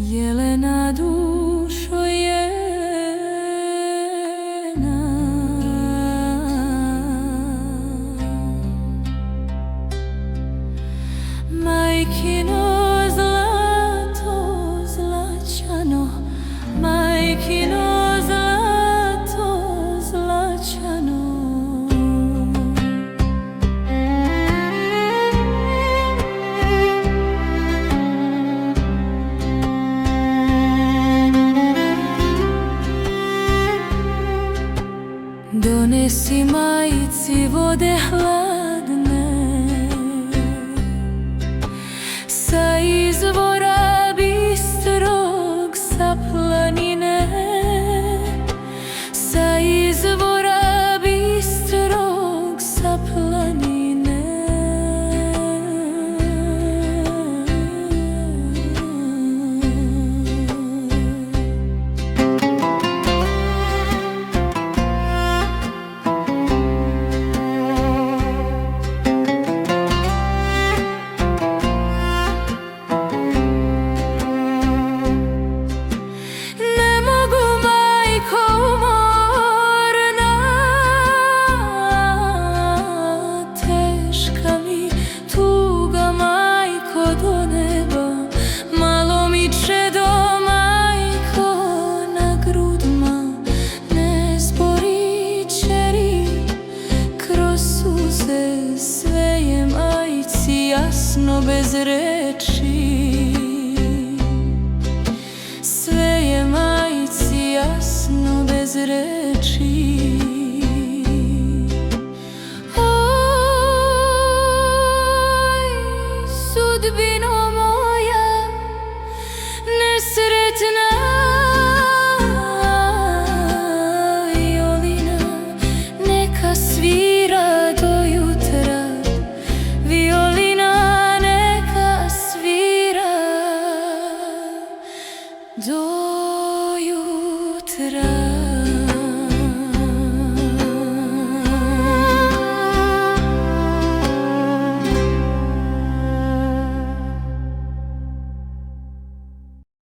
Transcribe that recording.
Jelena dušo jena, majkino zlato zlačano, majkino zlato zlačano. Donesi majci vode hladne sa izvora bistrog, sa planine, sa izvora bistrog, sa planine. Sve je majci jasno bez reči, sve je majci jasno bez reči. Oj, sudbino moja nesretna, violina neka svira do jutra, violina neka svira do jutra.